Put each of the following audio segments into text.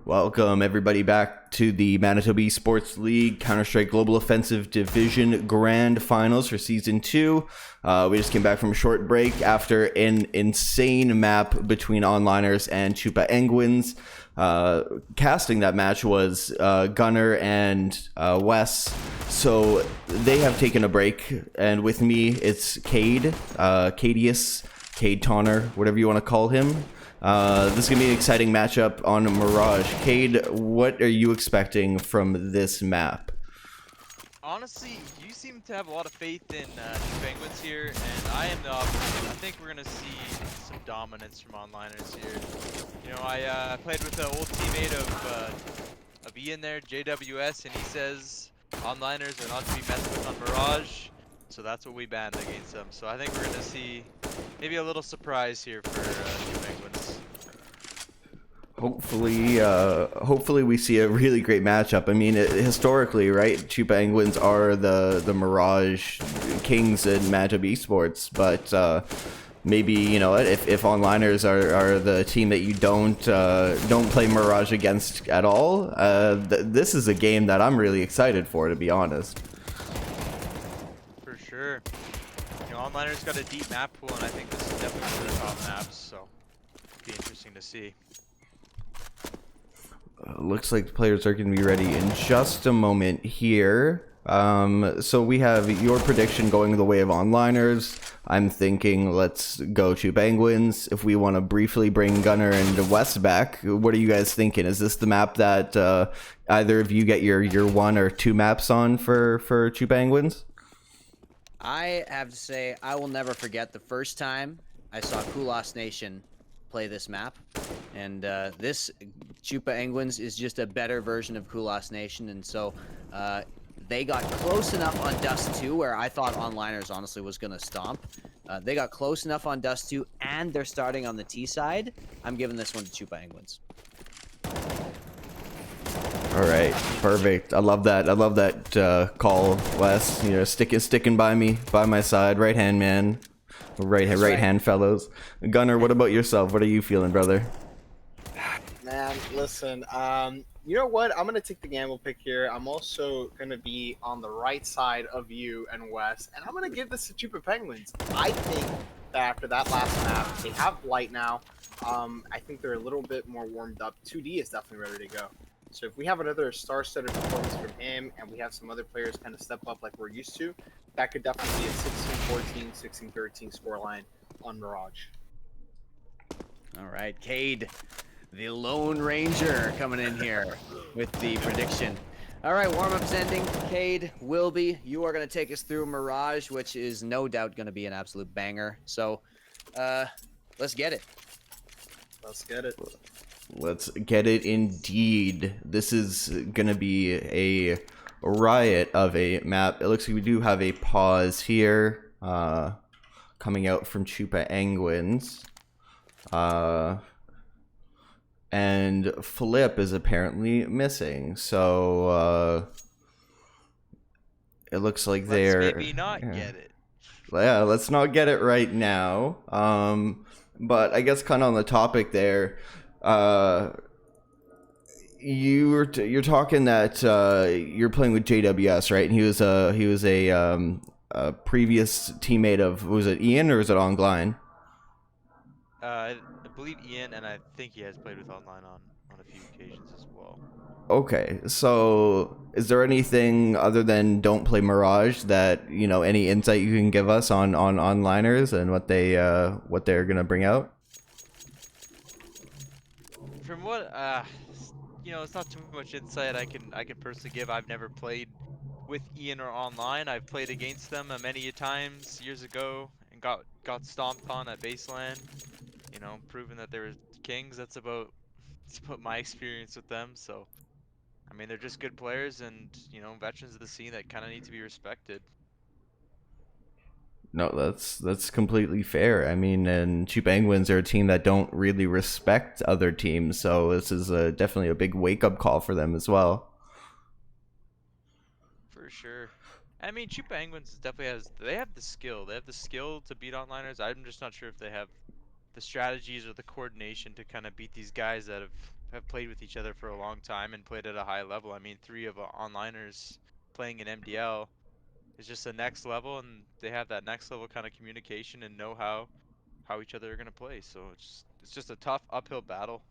Welcome everybody back to the Manitoba Sports League Counter-Strike Global Offensive Division Grand Finals for Season 2. We just came back from a short break after an insane map between onliners and Choopaenguins. Casting that match was Gunner and Wes, so they have taken a break, and with me it's Cade, Cadius, Cade Tonner, whatever you want to call him. This is going to be an exciting matchup on Mirage. Cade, what are you expecting from this map? Honestly, you seem to have a lot of faith in Choopaenguins here, and I am the opposite. I think we're going to see some dominance from onliners here. You know, I played with an old teammate of Ian there, JWS, and he says onliners are not to be messed with on Mirage, so that's what we banned against them. So I think we're going to see maybe a little surprise here for Choopaenguins. Hopefully we see a really great matchup. I mean, historically, right, Choopaenguins are the Mirage kings in Manitoba esports, but maybe, you know, if onliners are the team that you don't play Mirage against at all, this is a game that I'm really excited for, to be honest. For sure. You know, onliners got a deep map pool, and I think this is definitely one of their top maps, so it'll be interesting to see. Looks like the players are going to be ready in just a moment here. So we have your prediction going the way of onliners. I'm thinking let's go Choopaenguins. If we want to briefly bring Gunner and West back, what are you guys thinking? Is this the map that either of you get your one or two maps on for Choopaenguins? I have to say, I will never forget the first time I saw Kulas Nation play this map. And this Choopaenguins is just a better version of Kulas Nation. And so they got close enough on Dust 2 where I thought onliners honestly was going to stomp. They got close enough on Dust 2 and they're starting on the T side. I'm giving this one to Choopaenguins. All right, perfect. I love that call, Wes. You know, sticking by me, by my side, right hand man. Right hand fellows. Gunner, what about yourself? What are you feeling, brother? Man, listen, you know what? I'm going to take the gamble pick here. I'm also going to be on the right side of you and Wes, and I'm going to give this to Choopaenguins. I think that after that last map, they have light now. I think they're a little bit more warmed up. 2D is definitely ready to go. So if we have another star-studded performance from him, and we have some other players kind of step up like we're used to, that could definitely be a 16-14, 16-13 scoreline on Mirage. All right, Cade, the Lone Ranger, coming in here with the prediction. All right, warm-up's ending. Cade, Wilby, you are going to take us through Mirage, which is no doubt going to be an absolute banger. So let's get it. Let's get it. Let's get it indeed. This is gonna be a riot of a map. It looks like we do have a pause here coming out from Choopaenguins. And Flip is apparently missing. So it looks like they're Maybe not get it. Yeah, let's not get it right now. But I guess kind of on the topic there, you're talking that you're playing with JWS, right? And he was a previous teammate of, was it Ian or was it Online? I believe Ian, and I think he has played with online on a few occasions as well. Okay, so is there anything other than don't play Mirage that, you know, any insight you can give us on onliners and what they're gonna bring out? From what you know, it's not too much insight I can personally give. I've never played with Ian or online. I've played against them many a times years ago and got stomped on at Baseland. You know, proving that they were kings. That's about my experience with them. So, I mean, they're just good players and, you know, veterans of the scene that kind of need to be respected. No, that's completely fair. I mean, and Choopaenguins are a team that don't really respect other teams, so this is definitely a big wake-up call for them as well. For sure. I mean, Choopaenguins definitely they have the skill. They have the skill to beat onliners. I'm just not sure if they have the strategies or the coordination to kind of beat these guys that have played with each other for a long time and played at a high level. I mean, 3 of onliners playing in MDL is just the next level, and they have that next level kind of communication and know how each other are gonna play. So it's just a tough uphill battle.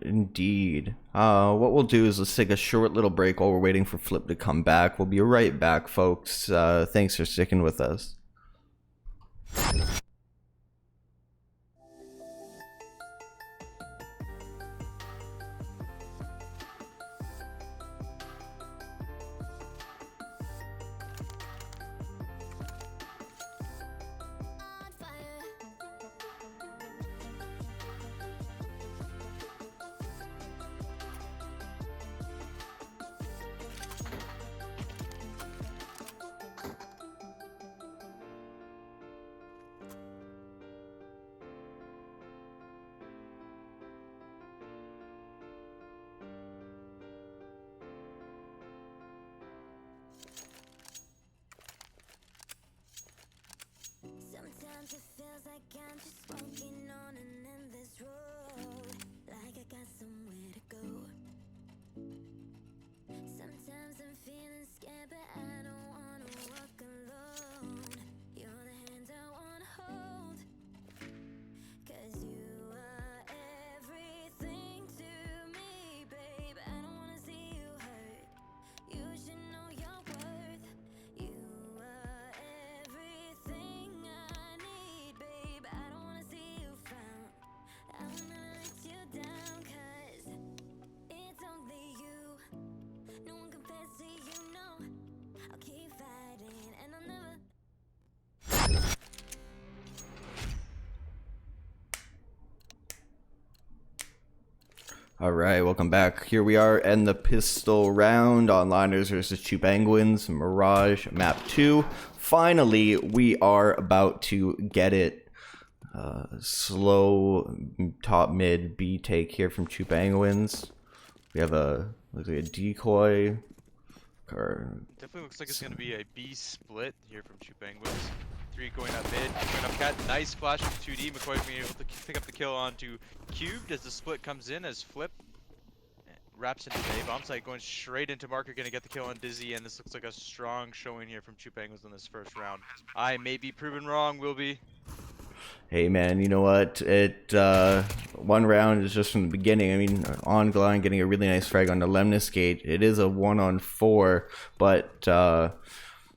Indeed. What we'll do is let's take a short little break while we're waiting for Flip to come back. We'll be right back, folks. Thanks for sticking with us. Sometimes it feels like I'm just walking on an endless road, like I got somewhere to go. Sometimes I'm feeling scared, but I don't wanna walk alone. You're the hand I wanna hold, 'cause you are everything to me, babe. I don't wanna see you hurt. You should know your worth. You are everything I need, babe. I don't wanna see you frown. I wanna let you down, 'cause it's only you. No one compares to you, no. I'll keep fighting and I'll never. All right, welcome back. Here we are in the pistol round. Onliners versus Choopaenguins, Mirage, map 2. Finally, we are about to get it. Slow top mid B take here from Choopaenguins. We have looks like a decoy. Definitely looks like it's gonna be a B split here from Choopaenguins. 3 going up mid, going up cat. Nice flash from 2D. McCoy being able to pick up the kill onto Cubed as the split comes in as Flip wraps into the bomb site, going straight into Marker, gonna get the kill on Dizzy, and this looks like a strong showing here from Choopaenguins in this first round. I may be proven wrong, will be. Hey man, you know what? One round is just from the beginning. I mean, on Glen getting a really nice frag on the Lemniscate. It is a 1-on-4, but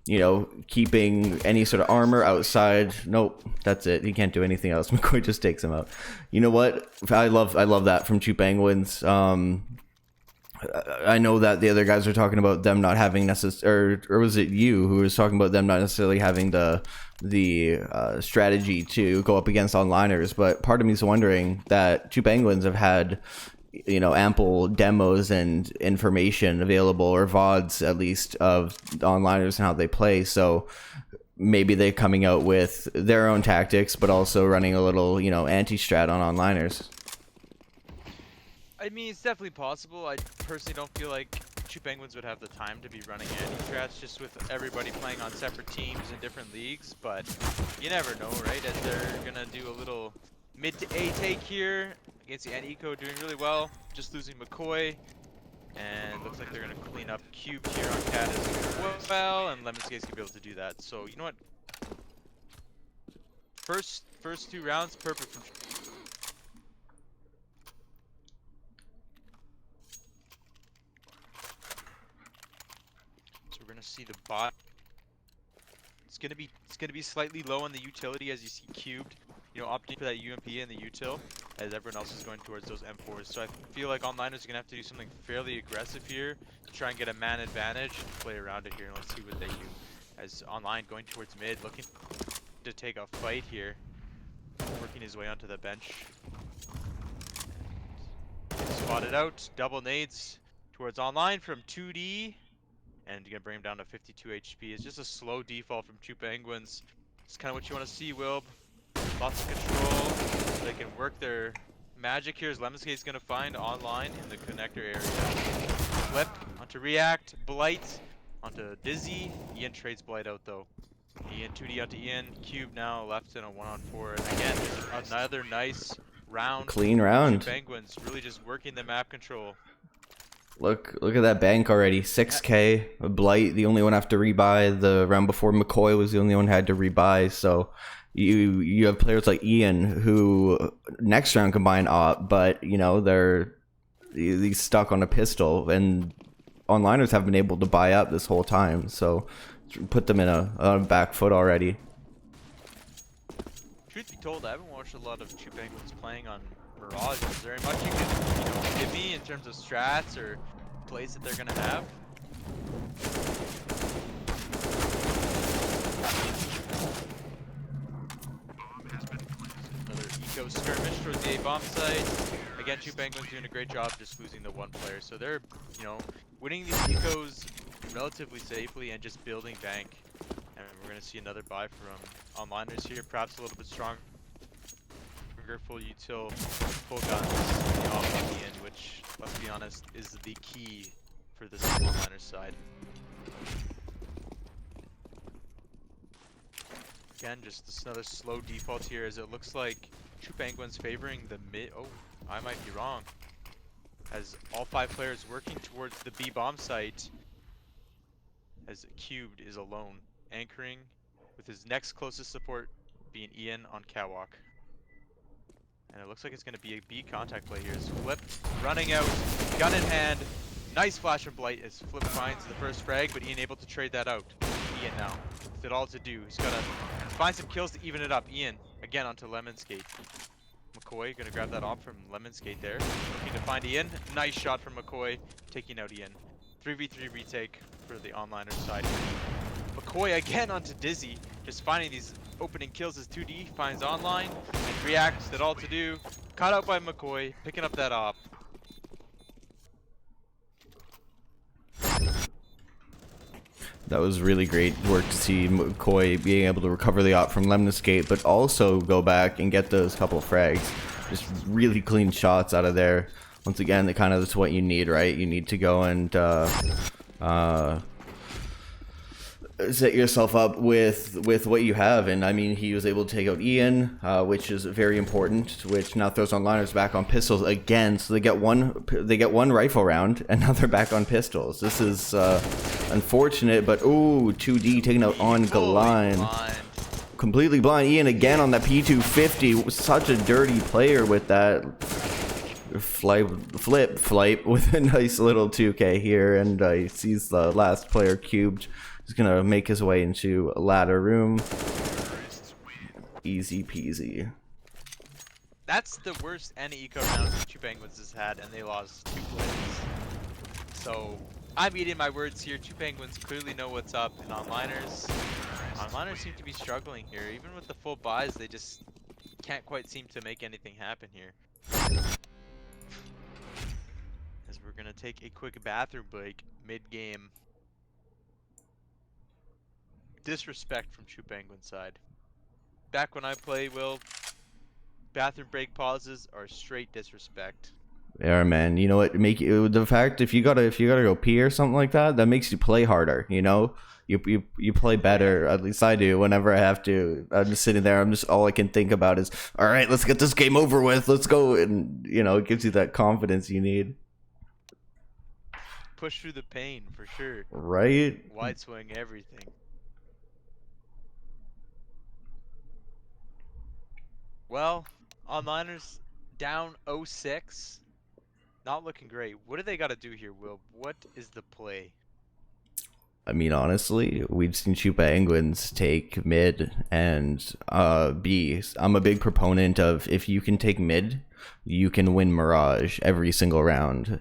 you know, keeping any sort of armor outside. Nope, that's it. He can't do anything else. McCoy just takes him out. You know what? I love that from Choopaenguins. I know that the other guys are talking about them not having or was it you who was talking about them not necessarily having the strategy to go up against onliners, but part of me is wondering that Choopaenguins have had, you know, ample demos and information available, or VODs at least, of onliners and how they play. So maybe they're coming out with their own tactics, but also running a little, you know, anti-strat on onliners. I mean, it's definitely possible. I personally don't feel like Choopaenguins would have the time to be running anti-strats just with everybody playing on separate teams in different leagues, but you never know, right? As they're gonna do a little mid to A take here against the Eco, doing really well, just losing McCoy, and looks like they're gonna clean up Cube here on Cat as well, and Lemonscape's gonna be able to do that. So you know what? First 2 rounds, perfect from So we're gonna see the bot. It's gonna be slightly low on the utility as you see Cubed, you know, opting for that UMP and the util as everyone else is going towards those M4s. So I feel like onliners are gonna have to do something fairly aggressive here to try and get a man advantage, play around it here, and let's see what they do. As online going towards mid, looking to take a fight here, working his way onto the bench. And spotted out, double nades towards online from 2D. And you're gonna bring him down to 52 HP. It's just a slow default from Choopaenguins. It's kind of what you want to see, Wilb. Lots of control. They can work their magic here as Lemonscape's gonna find online in the connector area. Flip onto React, Blight onto Dizzy. Ian trades Blight out though. Ian 2D onto Ian. Cube now left in a 1-on-4. And again, another nice round. Clean round. Choopaenguins really just working the map control. Look at that bank already. 6K. Blight, the only one have to rebuy. The round before, McCoy was the only one had to rebuy. So you have players like Ian who next round combine op, but you know he's stuck on a pistol, and onliners have been able to buy up this whole time. So put them in a back foot already. Truth be told, I haven't watched a lot of Choopaenguins playing on Mirage. Is there much you can give me in terms of strats or plays that they're gonna have? Another eco skirmish towards the A bomb site. Again, Choopaenguins doing a great job just losing the one player. So they're, winning these ecos relatively safely and just building bank. And we're gonna see another buy from onliners here, perhaps a little bit stronger. Full util, full guns off on the end, which, let's be honest, is the key for this onliner side. Again, just another slow default here, as it looks like Choopaenguins favoring the mid. Oh, I might be wrong. As all 5 players working towards the B bomb site, as Cubed is alone, anchoring with his next closest support being Ian on catwalk. And it looks like it's going to be a B contact play here. As Flip running out, gun in hand. Nice flash from Blight as Flip finds the first frag, but Ian able to trade that out. Ian now with it all to do. He's got to find some kills to even it up. Ian again onto Lemon Skate. McCoy going to grab that off from Lemon Skate there. Looking to find Ian. Nice shot from McCoy, taking out Ian. 3v3 retake for the onliner side. McCoy again onto Dizzy, just finding these opening kills as 2D finds online and reacts that all to do. Caught out by McCoy, picking up that op. That was really great work to see McCoy being able to recover the op from Lemon Skate, but also go back and get those couple of frags. Just really clean shots out of there. Once again, that's what you need, right? You need to go and set yourself up with what you have, and I mean, he was able to take out Ian, which is very important, which now throws onliners back on pistols again. So they get one rifle round, and now they're back on pistols. This is unfortunate, but ooh, 2D taking out on Galine. Completely blind. Ian again on that P250. Such a dirty player with that flip with a nice little 2K here, and he sees the last player cubed. He's gonna make his way into a ladder room. Easy peasy. That's the worst any eco round Choopaenguins has had, and they lost 2 plays. So I'm eating my words here. Choopaenguins clearly know what's up, and onliners seem to be struggling here. Even with the full buys, they just can't quite seem to make anything happen here. As we're gonna take a quick bathroom break mid-game. Disrespect from Choopaenguins side. Back when I play, Will, bathroom break pauses are straight disrespect. Yeah, man. You know what? The fact if you gotta go pee or something like that, that makes you play harder. You know, you play better. At least I do. Whenever I have to, I'm just sitting there. All I can think about is, all right, let's get this game over with. Let's go, and it gives you that confidence you need. Push through the pain for sure. Right. Wide swing everything. Well, onliners down 0-6. Not looking great. What do they got to do here, Will? What is the play? I mean, honestly, we've seen Choopaenguins take mid and B. I'm a big proponent of if you can take mid, you can win Mirage every single round.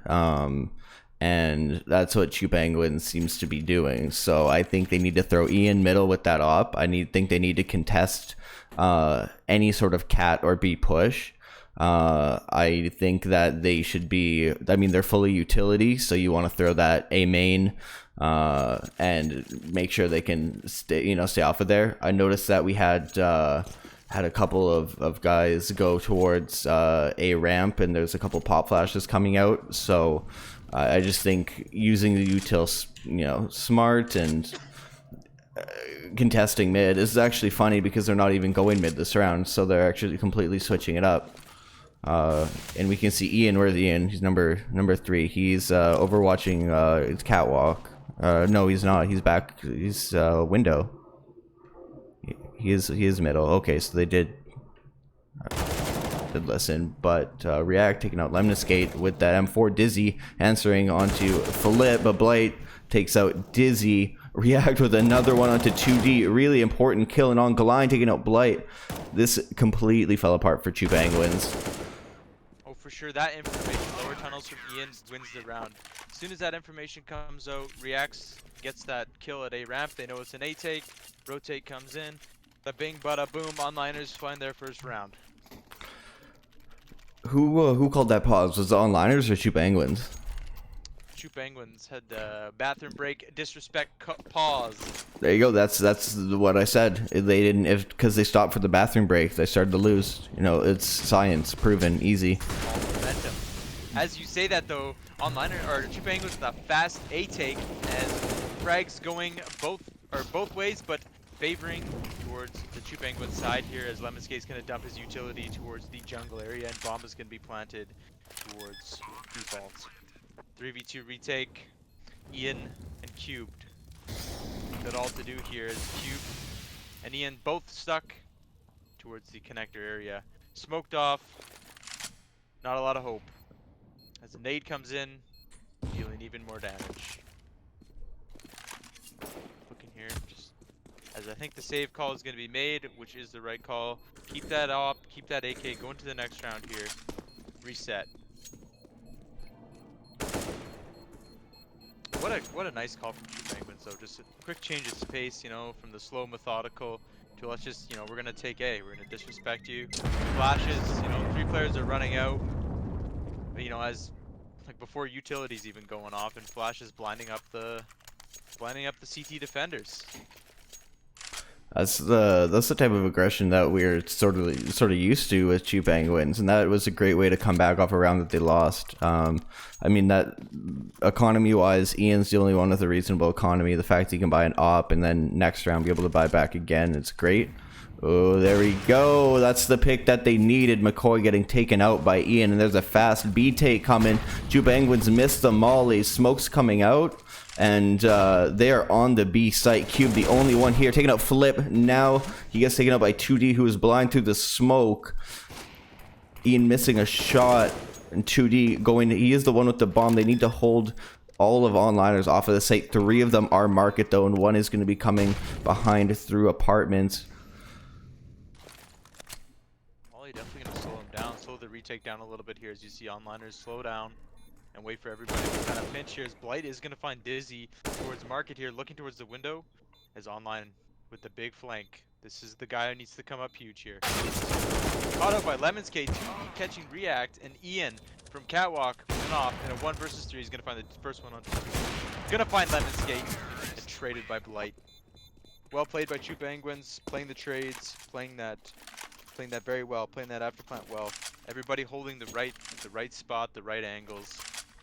And that's what Choopaenguins seems to be doing. So I think they need to throw Ian middle with that op. Think they need to contest any sort of cat or B push. I think that they should be, I mean, they're fully utility, so you want to throw that A main and make sure they can stay off of there. I noticed that we had a couple of guys go towards A ramp, and there's a couple pop flashes coming out, so I just think using the util, smart and contesting mid is actually funny because they're not even going mid this round, so they're actually completely switching it up. And we can see Ian. Where's Ian? He's number 3. He's overwatching his catwalk. No, he's not. He's back. He's window. He is middle. Okay, so they did listen, but React taking out Lemniscate with that M4. Dizzy answering onto Philip, but Blight takes out Dizzy. React with another one onto 2D. Really important kill, and on Galine taking out Blight. This completely fell apart for Choopaenguins. Oh, for sure. That information, lower tunnels from Ian, wins the round. As soon as that information comes out, Reacts gets that kill at A ramp. They know it's an A take. Rotate comes in. The bing, bada, boom. Onliners find their first round. Who called that pause? Was it Onliners or Choopaenguins? Choopaenguins had bathroom break, disrespect, pause. There you go. That's what I said. They didn't, because they stopped for the bathroom break. They started to lose. You know, it's science, proven, easy. All momentum. As you say that though, Choopaenguins with a fast A take, and frags going both ways, but favoring towards the Choopaenguin side here, as Lemniscate's going to dump his utility towards the jungle area, and bomb is going to be planted towards default. 3v2 retake, Ian and Cubed. Got all to do here is Cube and Ian both stuck towards the connector area. Smoked off, not a lot of hope. As the nade comes in, dealing even more damage. Looking here, just as I think the save call is going to be made, which is the right call. Keep that up, keep that AK, go into the next round here. Reset. What a nice call from Choopaenguins though. Just a quick change of pace, you know, from the slow methodical to let's just, you know, we're gonna take A, we're gonna disrespect you. Flashes, you know, 3 players are running out. But, you know, as like before utilities even going off, and flashes blinding up the CT defenders. That's the type of aggression that we're sort of used to with Choopaenguins, and that was a great way to come back off a round that they lost. I mean, that economy-wise, Ian's the only one with a reasonable economy. The fact he can buy an op and then next round be able to buy back again, it's great. Oh, there we go. That's the pick that they needed. McCoy getting taken out by Ian, and there's a fast B take coming. Choopaenguins missed the molly. Smoke's coming out, and they are on the B site. Cube, the only one here, taking out Flip. Now he gets taken out by 2D, who is blind through the smoke. Ian missing a shot, and 2D going. He is the one with the bomb. They need to hold all of onliners off of the site. 3 of them are market though, and 1 is going to be coming behind through apartments. Definitely gonna slow him down, slow the retake down a little bit here as you see onliners slow down and wait for everybody to kind of pinch here as Blight is gonna find Dizzy towards market here, looking towards the window as online with the big flank. This is the guy who needs to come up huge here. Caught up by Lemniscate, 2D catching React, and Ian from Catwalk went off in a 1 versus 3. He's gonna find the first one on 2. Gonna find Lemniscate and traded by Blight. Well played by Choopaenguins, playing the trades, playing that very well, playing that after plant well. Everybody holding the right spot, the right angles,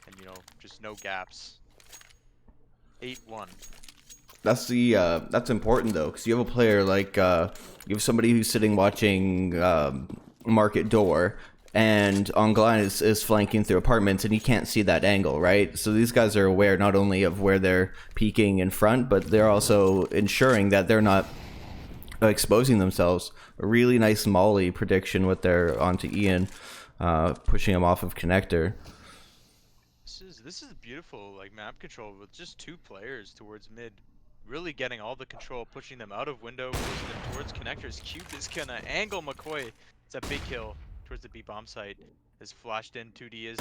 and you know, just no gaps. 8-1. That's important though, because you have a player like you have somebody who's sitting watching market door, and Galine is flanking through apartments, and he can't see that angle, right? So these guys are aware not only of where they're peeking in front, but they're also ensuring that they're not exposing themselves. A really nice molly prediction with their onto Ian, pushing him off of connector. This is beautiful, like map control with just 2 players towards mid, really getting all the control, pushing them out of window, pushing them towards connectors. Cube is gonna angle McCoy. It's a big kill towards the B bomb site. Is flashed in. 2D is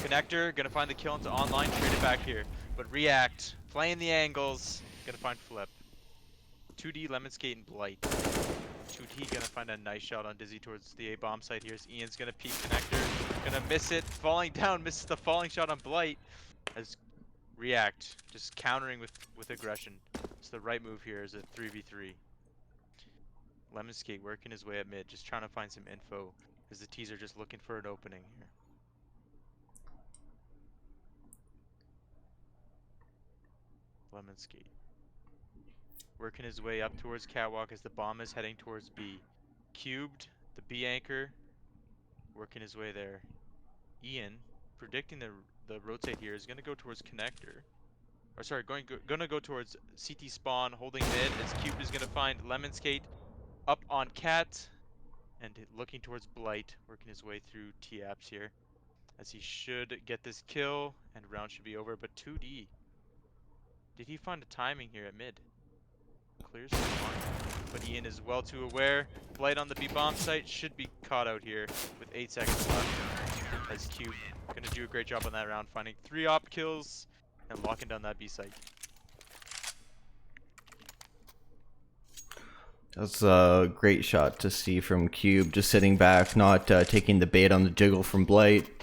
connector, gonna find the kill into online, trade it back here, but React playing the angles, gonna find Flip. 2D, Lemniscate, and Blight. 2D gonna find a nice shot on Dizzy towards the A bomb site. Here's Ian's gonna peek connector, gonna miss it, falling down, misses the falling shot on Blight. As React just countering with aggression. It's the right move here is a 3v3. Lemniscate working his way at mid, just trying to find some info as the T's are just looking for an opening here. Lemniscate working his way up towards Catwalk as the bomb is heading towards B. Cubed, the B anchor, working his way there. Ian, predicting the rotate here, is gonna go towards connector. Or sorry, gonna go towards CT spawn, holding mid as Cube is gonna find Lemon Skate up on Cat, and looking towards Blight, working his way through T-Apps here, as he should get this kill, and round should be over. But 2D, did he find a timing here at mid? Clears spawn, but Ian is well too aware. Blight on the B bomb site should be caught out here with 8 seconds left, as Cube gonna do a great job on that round, finding 3 op kills and locking down that B site. That's a great shot to see from Cube, just sitting back, not taking the bait on the jiggle from Blight,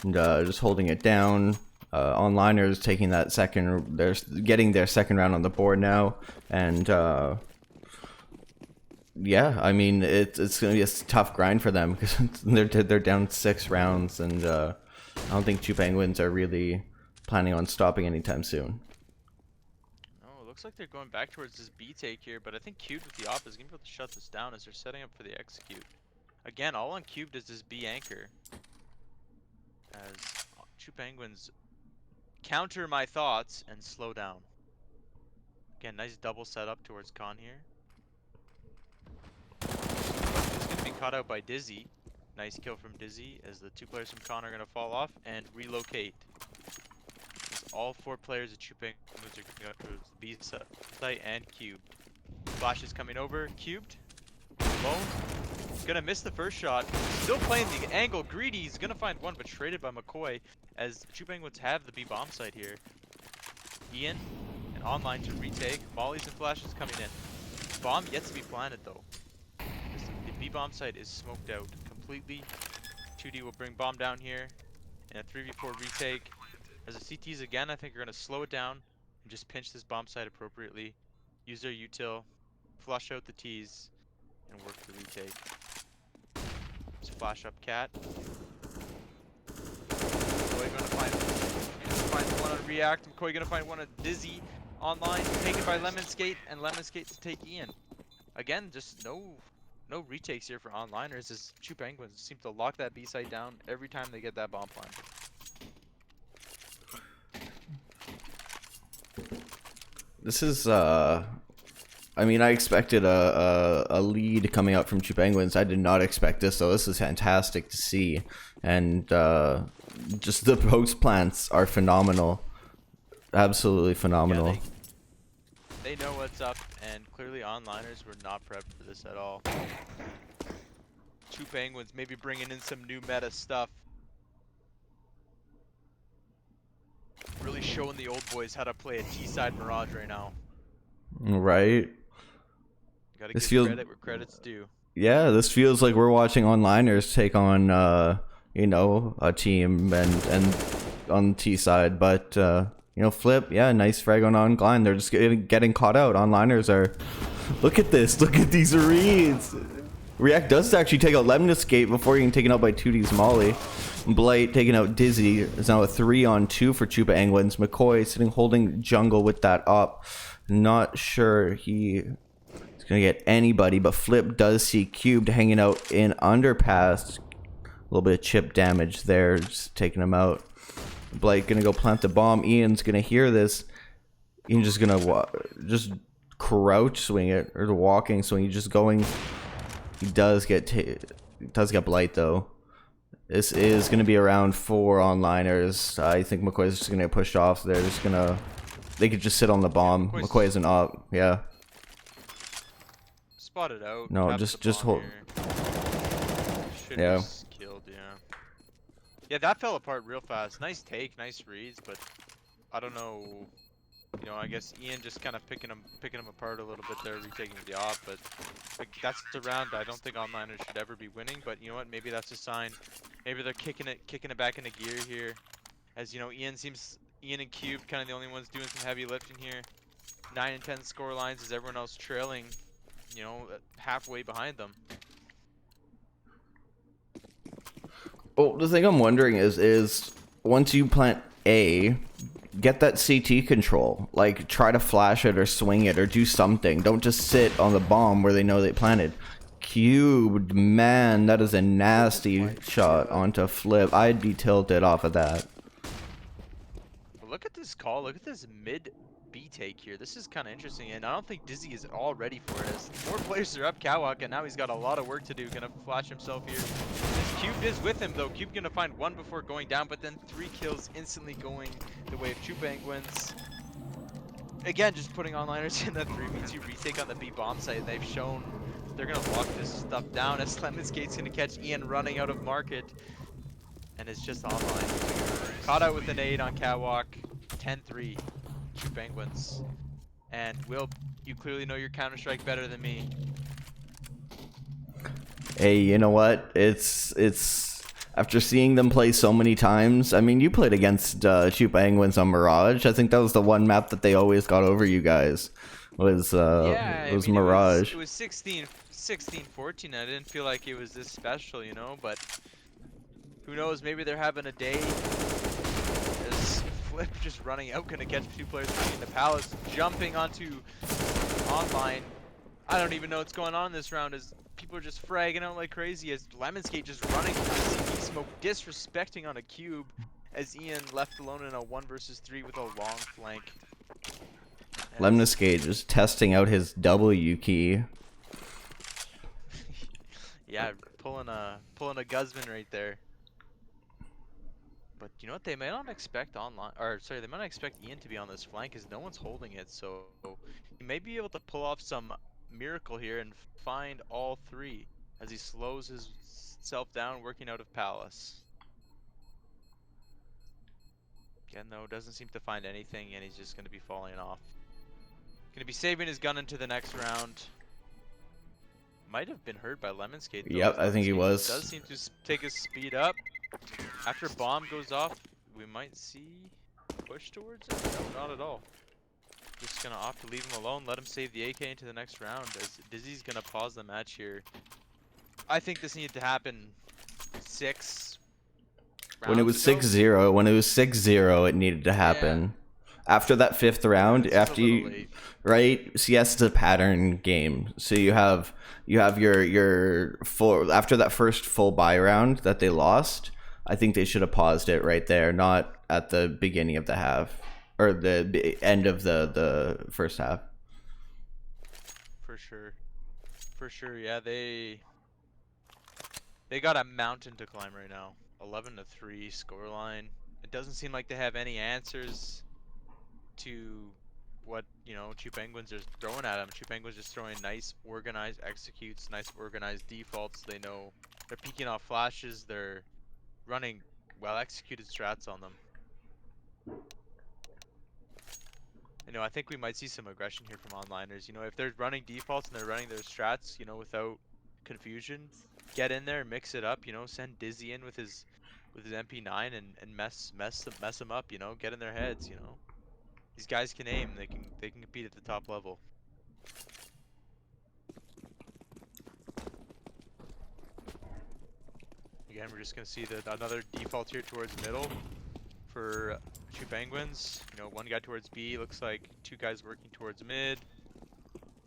and just holding it down. Onliners taking that second, they're getting their second round on the board now, and yeah, I mean it's gonna be a tough grind for them because they're down 6 rounds, and I don't think Choopaenguins are really planning on stopping anytime soon. Oh, it looks like they're going back towards this B take here, but I think Cube with the op is gonna be able to shut this down as they're setting up for the execute. Again, all on Cube does this B anchor, as Choopaenguins counter my thoughts and slow down. Again, nice double setup towards Khan here. It's going to be caught out by Dizzy. Nice kill from Dizzy as the 2 players from Khan are going to fall off and relocate. As all 4 players of Choopaenguins are going to go towards B site and Cubed. Flash is coming over. Cubed. Alone. Gonna miss the first shot. Still playing the angle. Greedy. He's gonna find one, but traded by McCoy as Choopaenguins have the B bomb site here. Ian and online to retake. Mollies and flashes coming in. Bomb yet to be planted though. The B bomb site is smoked out completely. 2D will bring bomb down here in a 3v4 retake. As the CTs again, I think are gonna slow it down and just pinch this bomb site appropriately. Use their util, flush out the T's, and work the retake. Just flash up Cat. McCoy gonna find one on React. McCoy gonna find one on Dizzy online, taken by Lemon Skate, and Lemon Skate to take Ian. Again, just no retakes here for onliners as Choopaenguins seem to lock that B site down every time they get that bomb planted. This is I mean, I expected a lead coming out from Choopaenguins. I did not expect this, so this is fantastic to see. And just the post plants are phenomenal. Absolutely phenomenal. Yeah, they know what's up, and clearly onliners were not prepped for this at all. Choopaenguins maybe bringing in some new meta stuff. Really showing the old boys how to play a T-side Mirage right now. Right. Gotta This give feels- credit where credit's due. Yeah, this feels like we're watching onliners take on you know, a team and on the T side, but you know, Flip, yeah, nice frag on Glenn. They're just getting caught out. Onliners are, look at this, look at these reads. React does actually take out Lemon Escape before getting taken out by 2D's Molly. Blight taking out Dizzy. Is now a 3-on-2 for Choopaenguins. McCoy sitting holding jungle with that up. Not sure he is gonna get anybody, but Flip does see Cubed hanging out in underpass. A little bit of chip damage there, just taking him out. Blight gonna go plant the bomb. Ian's gonna hear this. Ian's just gonna just crouch swing it, or the walking swing. He's just going. He does get Blight though. This is gonna be around 4 onliners. I think McCoy's just gonna get pushed off. They're just gonna. They could just sit on the bomb. McCoy's- McCoy isn't up. Yeah. Spotted out. No, taps just- the just bomb hold- here. Should Yeah. be killed, yeah. Yeah, that fell apart real fast. Nice take, nice reads, but I don't know. You know, I guess Ian just kind of picking him apart a little bit there, retaking the op. But like, that's the round. I don't think onliners should ever be winning. But you know what? Maybe that's a sign. Maybe they're kicking it back into gear here. As you know, Ian and Cube kind of the only ones doing some heavy lifting here. 9 and 10 score lines as everyone else trailing, you know, halfway behind them. Well, the thing I'm wondering is once you plant A, get that CT control. Like, try to flash it or swing it or do something. Don't just sit on the bomb where they know they planted. cubed. Man, that is a nasty shot onto Flip. I'd be tilted off of that. But look at this call. Look at this mid B take here. This is kind of interesting, and I don't think Dizzy is all ready for it. As more players are up Catwalk, and now he's got a lot of work to do. Gonna flash himself here. This Cube is with him though. Cube gonna find one before going down, but then 3 kills instantly going the way of Choopaenguins. Again, just putting onliners in the 3v2 retake on the B bomb site. They've shown they're gonna lock this stuff down as Lemon Skate's gonna catch Ian running out of market. And it's just online. Caught out with an 8 on Catwalk. 10-3. Choopaenguins. And Will, you clearly know your Counter-Strike better than me. Hey, you know what? It's after seeing them play so many times. I mean, you played against Choopaenguins on Mirage. I think that was the one map that they always got over you guys. Was Mirage. It was 16-14. I didn't feel like it was this special, you know, but who knows, maybe they're having a day. As Flip just running out, gonna catch 2 players running into Palace, jumping onto online. I don't even know what's going on this round as people are just fragging out like crazy as Lemonskate just running through the CT smoke, disrespecting on a cube as Ian left alone in a 1 versus 3 with a long flank. Lemonskate just testing out his W key. Yeah, pulling a Guzman right there. But you know what? They may not expect online, or sorry, they might not expect Ian to be on this flank, as no one's holding it. So he may be able to pull off some miracle here and find all 3 as he slows himself down, working out of Palace. Again, though, doesn't seem to find anything, and he's just going to be falling off. Going to be saving his gun into the next round. Might have been hurt by Lemonskate. Yep, I think he was. Does seem to take his speed up. After bomb goes off, we might see push towards it. No, not at all. Just gonna opt to leave him alone, let him save the AK into the next round, as Dizzy's gonna pause the match here. I think this needed to happen 6 rounds When it was ago. 6-0, it needed to happen. After that 5th round, It's after a little you late. right, CS is a pattern game. So you have your full after that first full buy round that they lost. I think they should have paused it right there, not at the beginning of the half or the end of the first half. For sure, yeah, they got a mountain to climb right now. 11-3 scoreline. It doesn't seem like they have any answers to what, you know, Choopaenguins are throwing at them. Choopaenguins just throwing nice organized executes, nice organized defaults. They know they're peeking off flashes, they're running well executed strats on them. You know, I think we might see some aggression here from onliners. You know, if they're running defaults and they're running their strats, you know, without confusion, get in there, mix it up. You know, send Dizzy in with his MP9 and mess them up. You know, get in their heads. You know, these guys can aim. They can compete at the top level. Again, we're just gonna see another default here towards middle for Choopaenguins. You know, 1 guy towards B, looks like 2 guys working towards mid,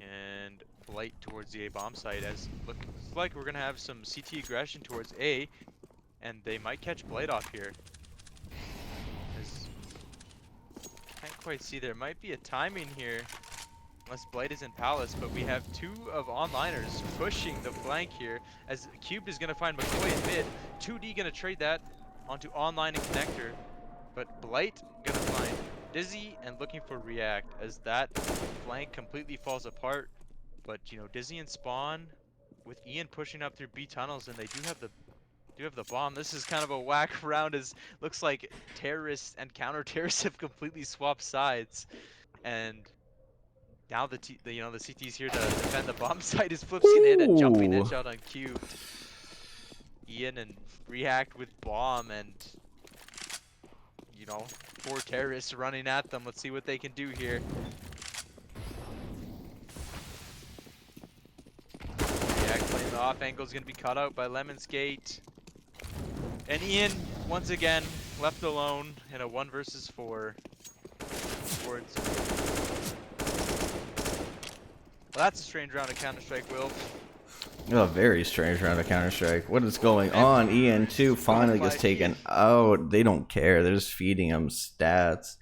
and Blight towards the A bomb site. As looks like we're gonna have some CT aggression towards A, and they might catch Blight off here. Can't quite see. There might be a timing here, unless Blight is in Palace, but we have 2 of onliners pushing the flank here, as Cube is gonna find McCoy in mid. 2D gonna trade that onto online and connector. But Blight gonna find Dizzy and looking for React, as that flank completely falls apart. But you know, Dizzy and Spawn with Ian pushing up through B tunnels, and they do have the bomb. This is kind of a whack round, as looks like terrorists and counter-terrorists have completely swapped sides. And now the CT's here to defend the bomb site. Is Flip's gonna hit a jumping headshot on Cube. Ian and React with bomb, and you know, 4 terrorists running at them. Let's see what they can do here. React playing the off angle is going to be cut out by Lemonskate. And Ian, once again, left alone in a 1 versus 4. Towards... Well, that's a strange round of Counter-Strike, Will. A very strange round of Counter-Strike. What is going on? EN2 finally gets taken out. They don't care. They're just feeding him stats.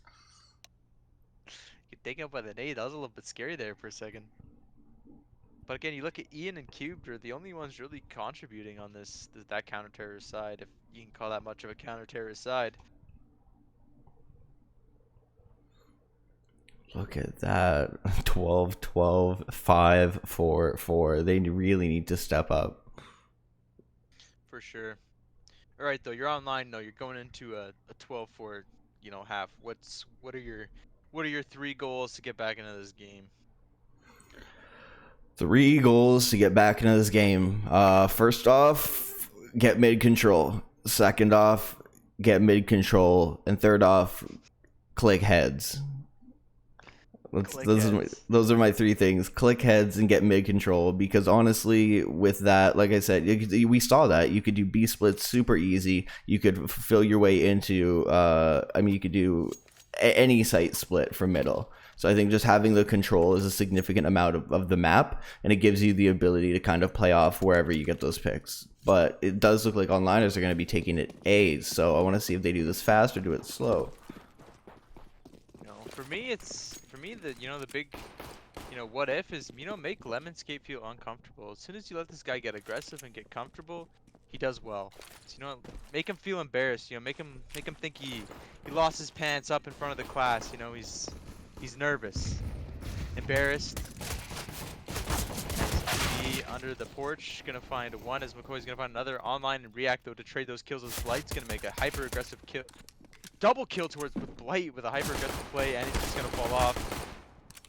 Get taken out by the nade. That was a little bit scary there for a second. But again, you look at Ian and Cubed are the only ones really contributing on that counter-terrorist side, if you can call that much of a counter-terrorist side. Look at that. 12, 12, 5, 4, 4. They really need to step up. For sure. All right, though, you're online. No, you're going into a 12-4, half. What are your 3 goals to get back into this game? 3 goals to get back into this game. First off, get mid control. Second off, get mid control. And third off, click heads. Those are my 3 things. Click heads and get mid control, because honestly with that, like I said, we saw that you could do B splits super easy. You could fill your way into you could do any site split from middle. So I think just having the control is a significant amount of the map, and it gives you the ability to kind of play off wherever you get those picks. But it does look like onliners are going to be taking it A's, so I want to see if they do this fast or do it slow. For me, the big, what if is, make Lemonscape feel uncomfortable. As soon as you let this guy get aggressive and get comfortable, he does well. So, make him feel embarrassed. Make him think he lost his pants up in front of the class. He's nervous, embarrassed. He under the porch gonna find one, as McCoy's gonna find another. Online and react though to trade those kills as Blight's gonna make a hyper aggressive kill. Double kill with Blight with a hyper-aggressive play, and he's just going to fall off.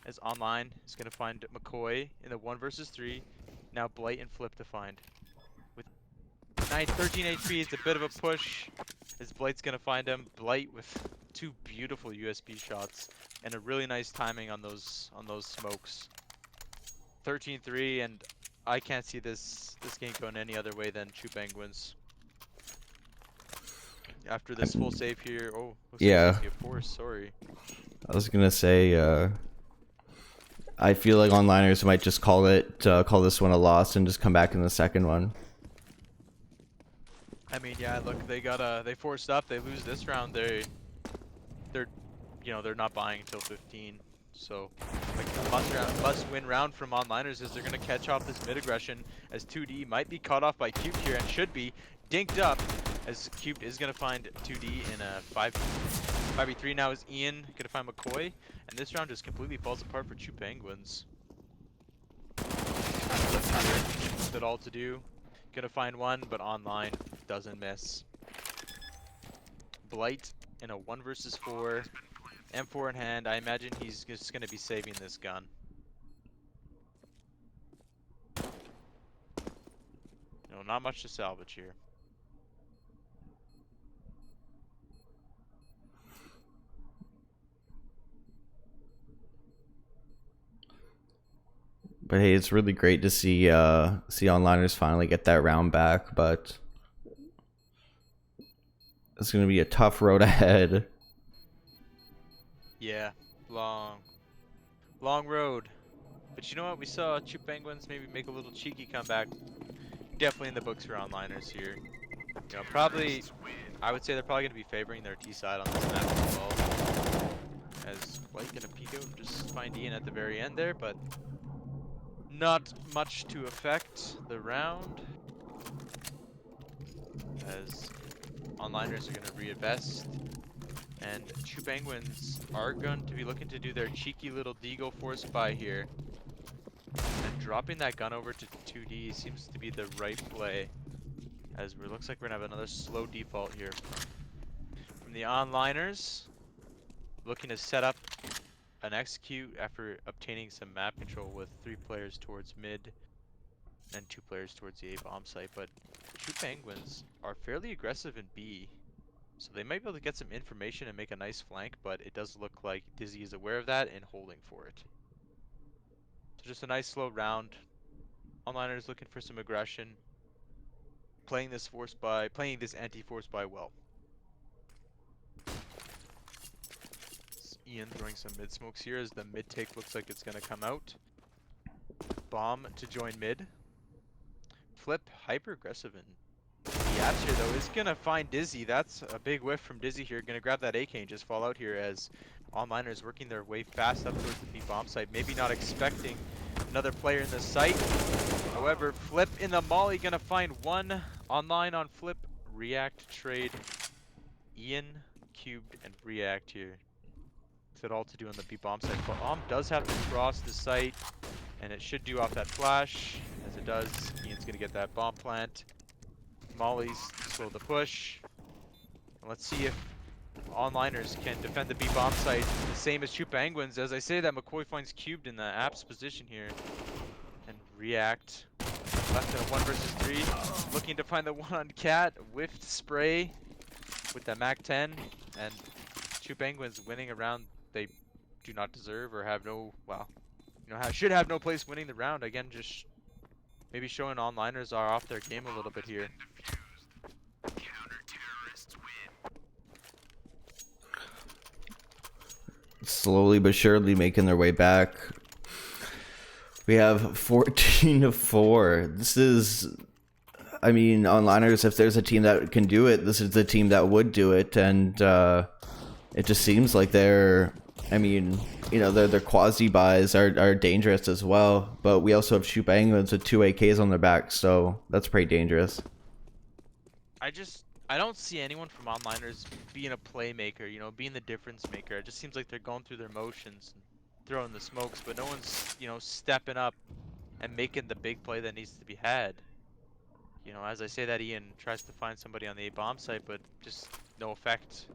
As online is going to find McCoy in the 1 versus 3. Now Blight and Flip to find. With 13 HP, it's a bit of a push. As Blight's going to find him. Blight with 2 beautiful USB shots and a really nice timing on those smokes. 13-3, and I can't see this game going any other way than Choopaenguins. After this full save here, yeah, sorry. I was gonna say, I feel like onliners might just call this one a loss and just come back in the second one. I mean, yeah, look, they forced up. They lose this round. They're not buying until 15. So, like, a must-win round from onliners is they're gonna catch off this mid aggression, as 2D might be caught off by Cube here and should be dinked up. As Cube is going to find 2D in a 5v3 now, is Ian going to find McCoy, and this round just completely falls apart for Choopaenguins. With it all to do, going to find one, but online doesn't miss. Blight in a 1 versus 4, M4 in hand. I imagine he's just going to be saving this gun. Not much to salvage here. But hey, it's really great to see onliners finally get that round back, but it's going to be a tough road ahead. Yeah, long road. But you know what? We saw Choopaenguins maybe make a little cheeky comeback. Definitely in the books for onliners here. Probably, I would say they're probably going to be favoring their T side on this map as well. As White going to peek out and just find Ian at the very end there, but not much to affect the round, as onliners are going to reinvest, and Choopaenguins are going to be looking to do their cheeky little Deagle force buy here, and dropping that gun over to 2D seems to be the right play, as it looks like we're going to have another slow default here from the onliners, looking to set up an execute after obtaining some map control with 3 players towards mid and 2 players towards the A bomb site. But Choopaenguins are fairly aggressive in B, so they might be able to get some information and make a nice flank, but it does look like Dizzy is aware of that and holding for it. So just a nice slow round. Onliners looking for some aggression, playing this anti-force buy well. Ian throwing some mid smokes here as the mid take looks like it's going to come out. Bomb to join mid. Flip hyper aggressive and the apps here though is gonna find Dizzy. That's a big whiff from Dizzy here. Gonna grab that AK and just fall out here as onliners working their way fast up towards the B bomb site. Maybe not expecting another player in the site. However, Flip in the molly gonna find one online on Flip. React trade. Ian, Cubed, and React here. It's it all to do on the B bomb site. But does have to cross the site, and it should do off that flash. As it does, Ian's gonna get that bomb plant. Molly's slow the push. And let's see if onliners can defend the B bomb site the same as Choopaenguins. As I say that, McCoy finds Cubed in the apps position here. And React left in a 1 versus 3. Looking to find the one on Cat. Whiffed spray with the Mac 10. And Choopaenguins winning a round they do not deserve or have no, well, you know, should have no place winning the round. Again, just maybe showing onliners are off their game a little bit here. Slowly but surely making their way back. We have 14 to 4. This is, I mean, onliners, if there's a team that can do it, this is the team that would do it. And it just seems like they're, I mean, you know, their quasi buys are dangerous as well. But we also have Choopaenguins with 2 AKs on their back, so that's pretty dangerous. I don't see anyone from onliners being a playmaker, you know, being the difference maker. It just seems like they're going through their motions and throwing the smokes, but no one's, you know, stepping up and making the big play that needs to be had. You know, as I say that, Ian tries to find somebody on the A bomb site, but just no effect.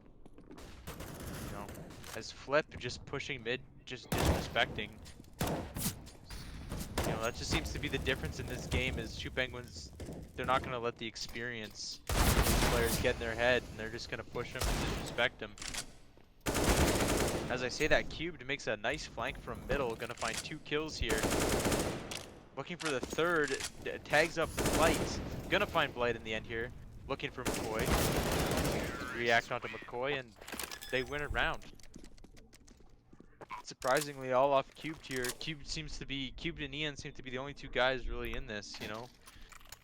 You know, as Flip just pushing mid, just disrespecting. You know, that just seems to be the difference in this game is Choopaenguins, they're not going to let the experience players get in their head, and they're just going to push them and disrespect them. As I say that, Cubed makes a nice flank from middle, going to find 2 kills here. Looking for the third, tags up Blight. Going to find Blight in the end here. Looking for McCoy. React onto McCoy, and they win a round. Surprisingly, all off Cubed here. Cubed and Ian seem to be the only 2 guys really in this, you know.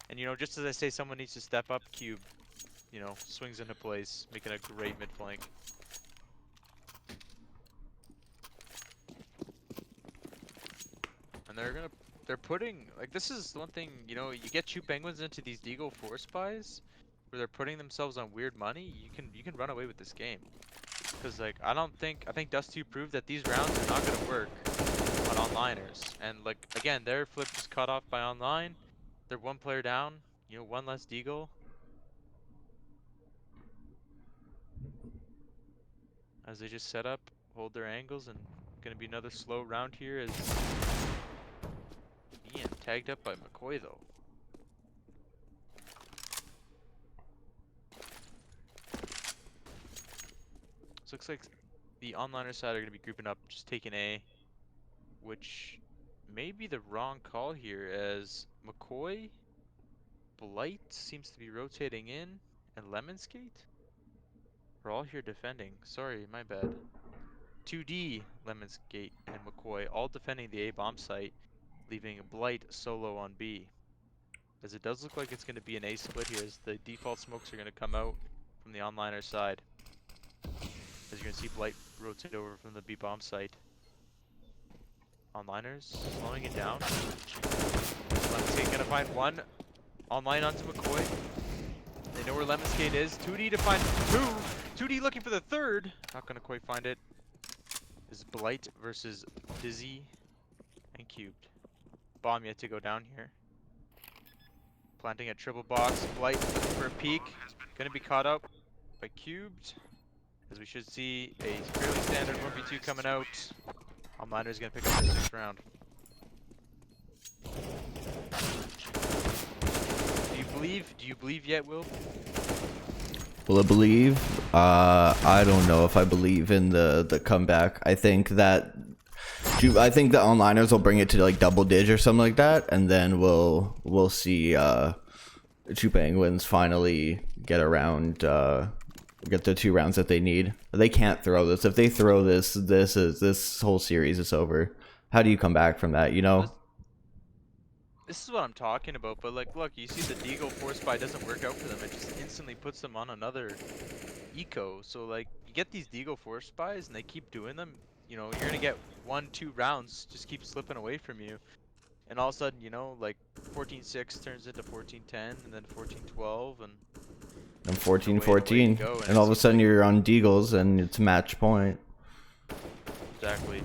And you know, just as I say, someone needs to step up. Cube, you know, swings into place, making a great mid flank. And they're putting, like, this is one thing, you know, you get Choopaenguins into these Deagle force buys where they're putting themselves on weird money, you can run away with this game. Because, like, I think Dust 2 proved that these rounds are not going to work on onliners. And, like, again, their Flip is cut off by online. They're 1 player down, you know, 1 less Deagle. As they just set up, hold their angles, and going to be another slow round here as Ian tagged up by McCoy, though. So looks like the onliner side are going to be grouping up, just taking A, which may be the wrong call here, as McCoy, Blight seems to be rotating in, and Lemonskate are all here defending. Sorry, my bad. 2D, Lemonskate, and McCoy all defending the A bomb site, leaving Blight solo on B. As it does look like it's going to be an A split here, as the default smokes are going to come out from the onliner side. As you're going to see Blight rotate over from the B bomb site. Onliners slowing it down. Lemonskate going to find 1. Online onto McCoy. They know where Lemonskate is. 2D to find 2. 2D looking for the third. Not going to quite find it. This is Blight versus Dizzy and Cubed. Bomb yet to go down here. Planting a triple box. Blight looking for a peek. Going to be caught up by Cubed. As we should see a fairly standard 1v2 coming out. Onliner is going to pick up the 6th round. Do you believe yet, Will? Will I believe? I don't know if I believe in the comeback. I think the onliners will bring it to like double dig or something like that, and then we'll see Choopaenguins finally get around, get the 2 rounds that they need. They can't throw this. If they throw this whole series is over. How do you come back from that? You know. This is what I'm talking about. But like, look, you see the Deagle force buy doesn't work out for them. It just instantly puts them on another eco. So like, you get these Deagle force buys and they keep doing them. You know, you're gonna get 1-2 rounds just keep slipping away from you. And all of a sudden, you know, like 14-6 turns into 14-10 and then 14-12 and And away 14-14, go, and and it all of a seems sudden like- you're on Deagles and it's match point. Exactly.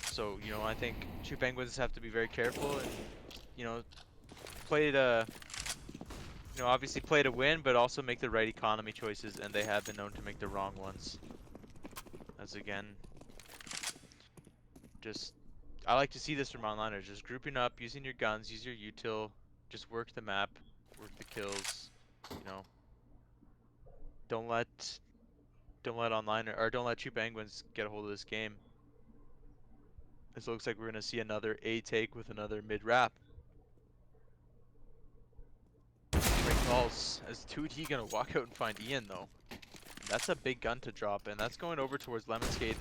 So, you know, I think Choopaenguins have to be very careful and, you know, play to, you know, obviously play to win, but also make the right economy choices, and they have been known to make the wrong ones. As again, just, I like to see this from onliners, just grouping up, using your guns, use your util, just work the map, work the kills, you know. Don't let onliner, or don't let Choopaenguins get a hold of this game. This looks like we're gonna see another A take with another mid wrap. Great calls. Is 2D gonna walk out and find Ian though? That's a big gun to drop, and that's going over towards Lemonskate.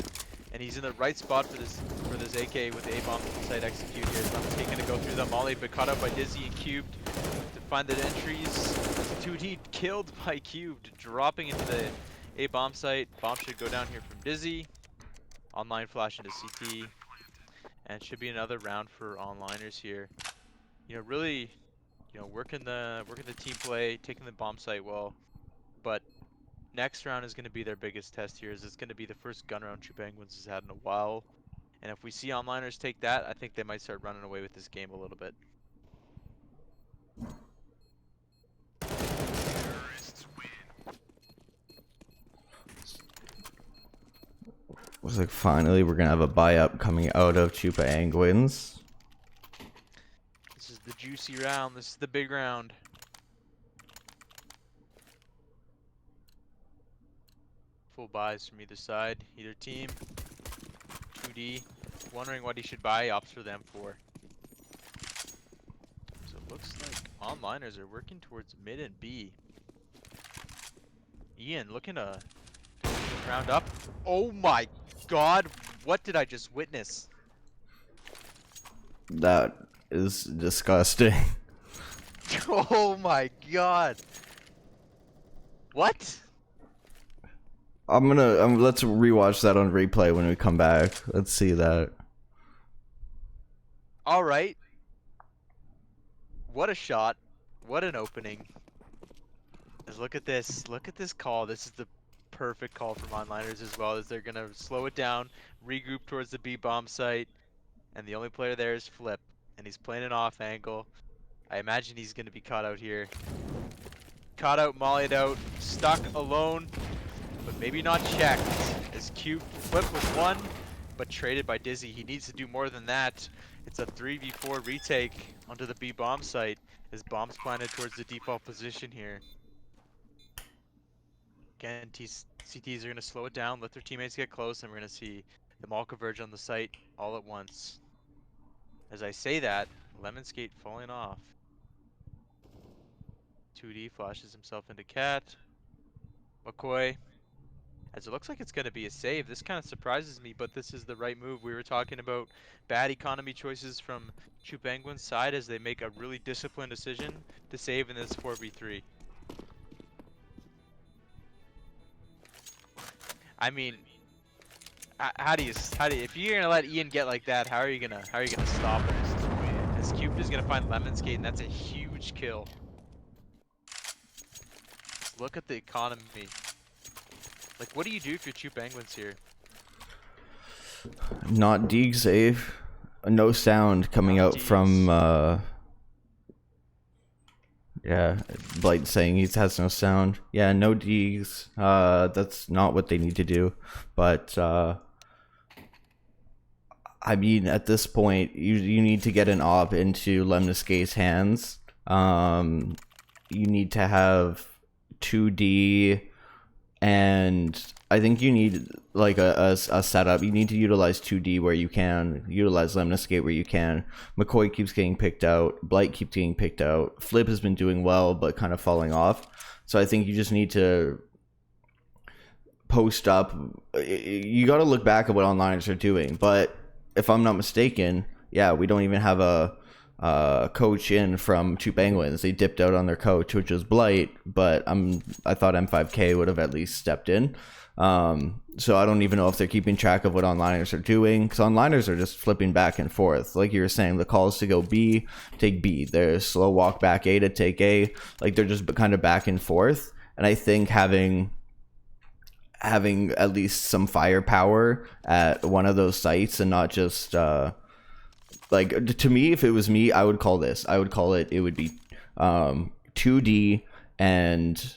And he's in the right spot for this AK with the A-bomb site execute here. Lemonskate gonna go through the molly, but caught up by Dizzy and Cubed to find the entries. 2D killed by Cubed, dropping into the A-bomb site. Bomb should go down here from Dizzy. Online flash into CT. And it should be another round for onliners here. You know, really, you know, working the team play, taking the bomb site well. But next round is going to be their biggest test here. It's going to be the first gun round Choopaenguins has had in a while. And if we see onliners take that, I think they might start running away with this game a little bit. Looks like finally we're gonna have a buy up coming out of Choopaenguins. This is the juicy round. This is the big round. Full buys from either side, either team. 2D, wondering what he should buy, opts for them for. So it looks like onliners are working towards mid and B. Ian looking to round up. Oh my god, what did I just witness? That is disgusting. Oh my god. What? Let's rewatch that on replay when we come back. Let's see that. All right. What a shot. What an opening. Just look at this. Look at this call. This is the perfect call from onliners as well, as they're going to slow it down, regroup towards the B bomb site, and the only player there is Flip, and he's playing an off angle. I imagine he's going to be caught out here. Caught out, mollied out, stuck alone, but maybe not checked. As Cube Flip was one, but traded by Dizzy. He needs to do more than that. It's a 3v4 retake onto the B bomb site as bombs planted towards the default position here. Again, CTs are going to slow it down, let their teammates get close, and we're going to see them all converge on the site all at once. As I say that, Lemonskate falling off. 2D flashes himself into Cat. McCoy. As it looks like it's going to be a save. This kind of surprises me, but this is the right move. We were talking about bad economy choices from Choopaenguins' side as they make a really disciplined decision to save in this 4v3. I mean, how do you if you're gonna let Ian get like that, how are you gonna stop it? As Cupid is gonna find Lemonskate, and that's a huge kill. Just look at the economy. Like, what do you do if you're Choopaenguins here? Not Deeg save. No sound coming Not out Deegs. from yeah, Blight saying he has no sound. Yeah, no Deegs. That's not what they need to do. But I mean, at this point, you need to get an op into Lemniscate's hands. You need to have 2D, and I think you need like a setup. You need to utilize 2D where you can, utilize Lemniscate where you can. McCoy keeps getting picked out. Blight keeps getting picked out. Flip has been doing well, but kind of falling off. So I think you just need to post up. You got to look back at what onliners are doing. But if I'm not mistaken, yeah, we don't even have a coach in from Choopaenguins. They dipped out on their coach, which was Blight, but I thought M5K would have at least stepped in. So I don't even know if they're keeping track of what onliners are doing, because onliners are just flipping back and forth. Like you were saying, the calls to go B, take B. There's slow walk back A to take A. Like they're just kind of back and forth. And I think having at least some firepower at one of those sites and not just like, to me, if it was me, I would call it would be 2D and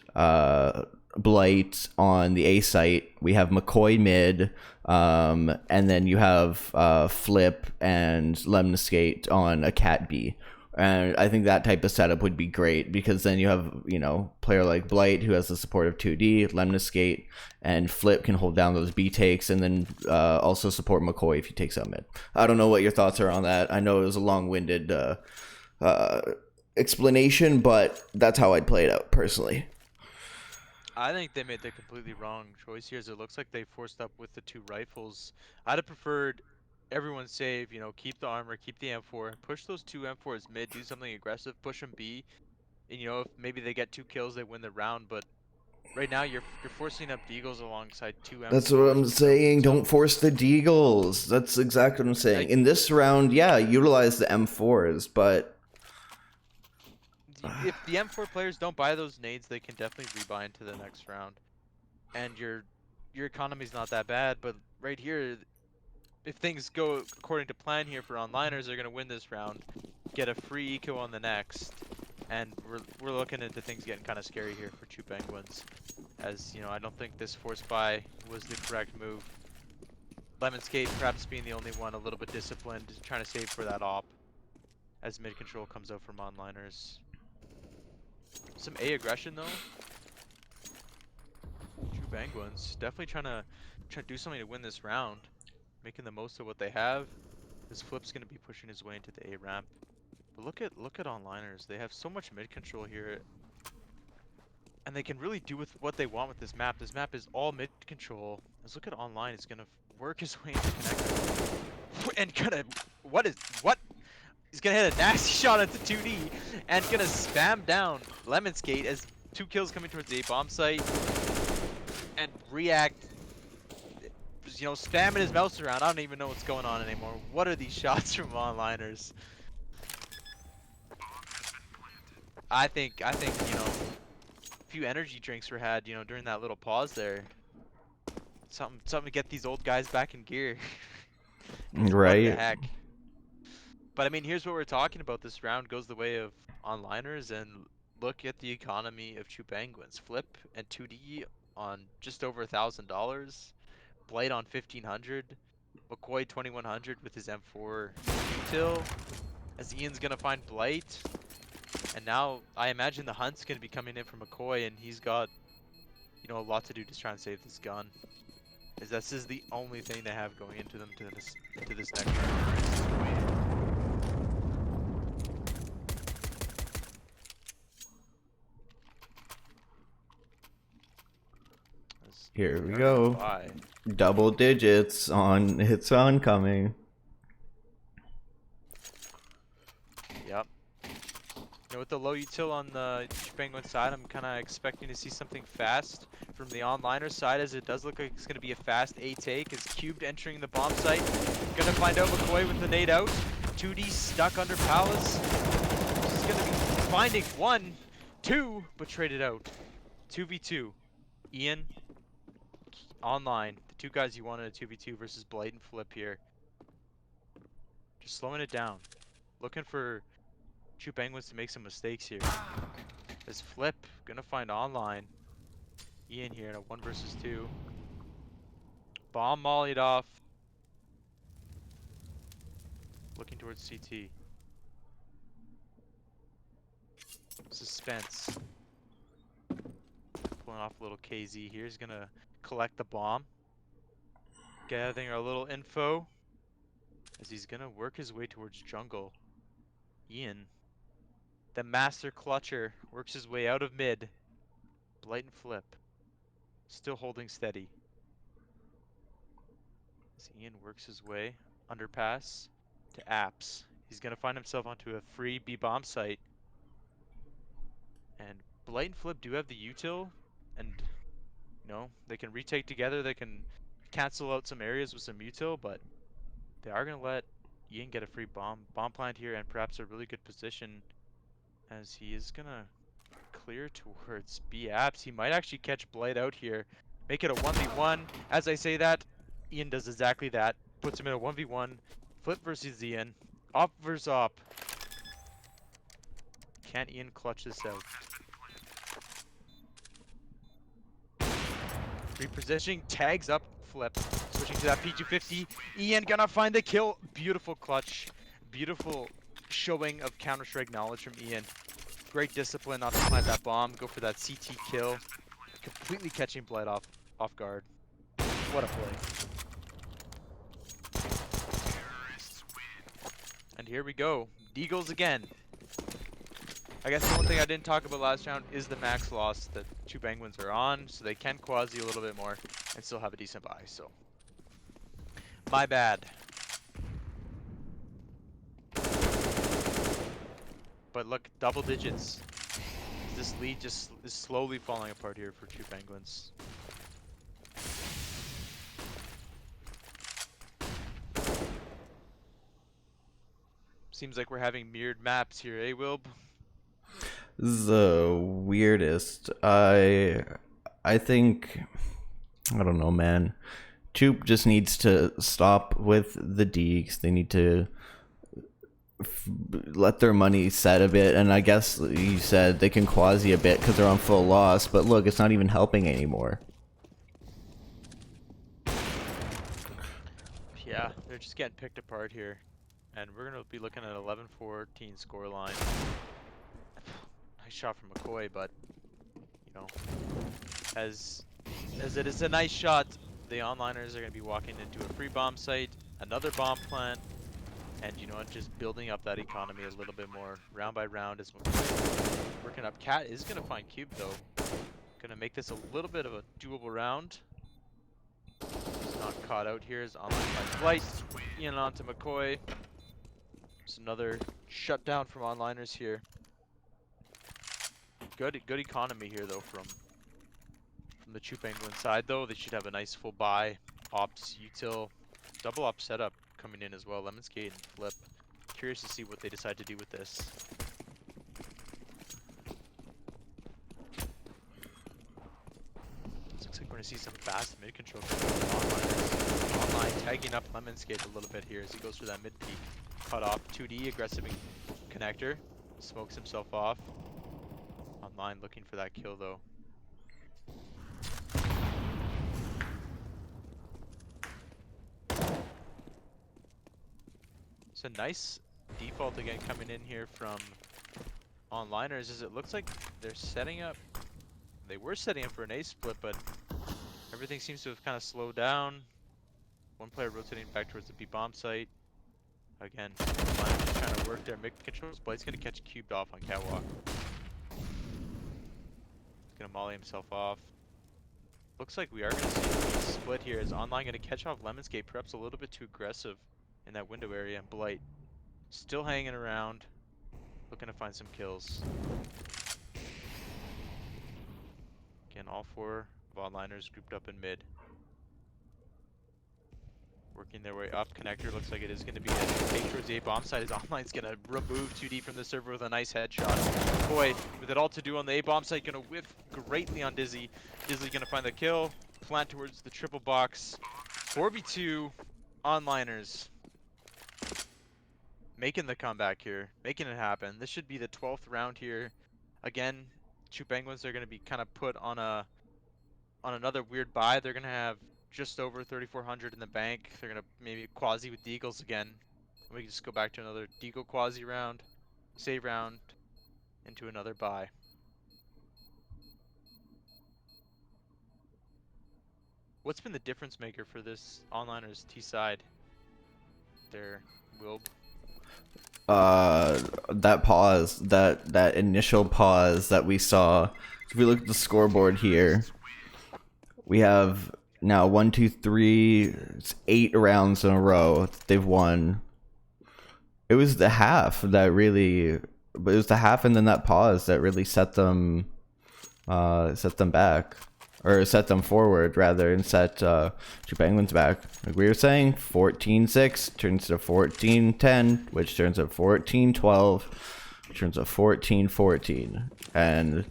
Blight on the A site. We have McCoy mid, and then you have Flip and Lemniscate on a Cat B. And I think that type of setup would be great, because then you have, player like Blight who has the support of 2D, Lemniscate, and Flip can hold down those B takes, and then also support McCoy if he takes out mid. I don't know what your thoughts are on that. I know it was a long-winded explanation, but that's how I'd play it out personally. I think they made the completely wrong choice here, as it looks like they forced up with the 2 rifles. I'd have preferred everyone save, keep the armor, keep the M4, push those 2 M4s mid, do something aggressive, push them B, and if maybe they get 2 kills, they win the round. But right now you're forcing up Deagles alongside 2 M4s. That's what I'm saying. Don't force the Deagles. That's exactly what I'm saying. In this round, yeah, utilize the M4s, but if the M4 players don't buy those nades, they can definitely rebuy into the next round. And your economy's not that bad, but right here, if things go according to plan here for onliners, they're going to win this round, get a free eco on the next, and we're looking into things getting kind of scary here for Choopaenguins. As, I don't think this force buy was the correct move. Lemonscape perhaps being the only one a little bit disciplined, trying to save for that op, as mid control comes out from onliners. Some A aggression though. Choopaenguins definitely trying to do something to win this round, making the most of what they have. This Flip's going to be pushing his way into the A ramp. But look at onliners. They have so much mid control here, and they can really do with what they want with this map. This map is all mid control. Let's look at online. It's going to work his way into connector, and what? He's gonna hit a nasty shot into 2D and gonna spam down Lemonscape as 2 kills coming towards the A bomb site, and React, spamming his mouse around. I don't even know what's going on anymore. What are these shots from onliners? I think a few energy drinks were had during that little pause there. Something to get these old guys back in gear. right. What the heck? But I mean, here's what we're talking about. This round goes the way of onliners, and look at the economy of Choopaenguins. Flip and 2D on just over $1,000. Blight on 1,500. McCoy 2,100 with his M4 util. As Ian's gonna find Blight, and now I imagine the hunt's gonna be coming in for McCoy, and he's got a lot to do to try and save this gun, as this is the only thing they have going into them into this next round. Here we go. Double digits on. It's oncoming. Yep. With the low util on the Choopaenguin side, I'm kind of expecting to see something fast from the onliner side, as it does look like it's going to be a fast A take. It's Cubed entering the bomb site. Going to find out McCoy with the nade out. 2D stuck under Palace. He's going to be finding 1, 2, but traded out. 2v2. Ian, online, the 2 guys you wanted a 2v2 versus Blight and Flip here. Just slowing it down. Looking for Choopaenguins to make some mistakes here. This Flip gonna find online. Ian here in a 1 versus 2. Bomb mollied off. Looking towards CT. Suspense. Pulling off a little KZ here. He's gonna collect the bomb. Gathering a little info, as he's gonna work his way towards jungle. Ian, the master clutcher, works his way out of mid. Blight and Flip, still holding steady. As Ian works his way underpass to apps. He's gonna find himself onto a free B bomb site. And Blight and Flip do have the util, and you know, they can retake together, they can cancel out some areas with some util, but they are gonna let Ian get a free bomb plant here, and perhaps a really good position, as he is gonna clear towards B apps. He might actually catch Blight out here, make it a 1v1. As I say that, Ian does exactly that, puts him in a 1v1. Flip versus Ian, op versus op. Can Ian clutch this out? Repositioning, tags up Flip, switching to that P250. Ian gonna find the kill. Beautiful clutch, beautiful showing of Counter-Strike knowledge from Ian. Great discipline not to plant that bomb, go for that CT kill. Completely catching Blight off guard. What a play. And here we go, Deagles again. I guess the one thing I didn't talk about last round is the max loss that Choopaenguins are on, so they can quasi a little bit more and still have a decent buy, so my bad. But look, double digits. This lead just is slowly falling apart here for Choopaenguins. Seems like we're having mirrored maps here, eh, Wilb? This is the weirdest. I think, I don't know, man. Choop just needs to stop with the Deeks. They need to let their money set a bit, and I guess you said they can quasi a bit because they're on full loss, but look, it's not even helping anymore. Yeah, they're just getting picked apart here. And we're going to be looking at 11-14 scoreline. Nice shot from McCoy, but, you know, as it is a nice shot, the onliners are going to be walking into a free bomb site, another bomb plant, and, you know what, just building up that economy a little bit more, round by round, as McCoy working up. Cat is going to find Cube, though. Going to make this a little bit of a doable round. He's not caught out here as online finds Blight. Ian onto McCoy. It's another shutdown from onliners here. Good economy here though from the Choopaenguin side though. They should have a nice full buy. Ops, util, double op setup coming in as well. Lemonscape and Flip. Curious to see what they decide to do with this. Looks like we're gonna see some fast mid control onliners. Online tagging up Lemonscape a little bit here as he goes for that mid peak. Cut off 2D aggressive connector, smokes himself off. Online looking for that kill though. It's a nice default again coming in here from onliners, as it looks like they're setting up. They were setting up for an A split, but everything seems to have kind of slowed down. One player rotating back towards the B bomb site. Again, just trying to work their mid controls. Blight's gonna catch cubed off on catwalk. He's gonna molly himself off. Looks like we are gonna see a split here. Is online gonna catch off Lemonscape, perhaps a little bit too aggressive in that window area, and Blight still hanging around, looking to find some kills. Again, all four of onliners grouped up in mid. Working their way up. Connector looks like it is going to be a take towards the A bomb site. His online's going to remove 2D from the server with a nice headshot. Boy, with it all to do on the A bomb site, going to whiff greatly on Dizzy. Dizzy going to find the kill. Plant towards the triple box. 4v2 onliners. Making the comeback here. Making it happen. This should be the 12th round here. Again, Choopaenguins are going to be kind of put on another weird buy. They're going to have just over 3,400 in the bank. They're gonna maybe quasi with Deagles again. We can just go back to another Deagle quasi round, save round, into another buy. What's been the difference maker for this onliners T side? There, Wilb. That pause, that initial pause that we saw. If we look at the scoreboard here, we have now 1, 2, 3, it's 8 rounds in a row they've won. It was the half that really, but it was the half and then that pause that really set them back, or set them forward rather, and set Choopaenguins back. Like we were saying, 14-6 turns to 14-10, which turns to 14-12, which turns to 14-14, and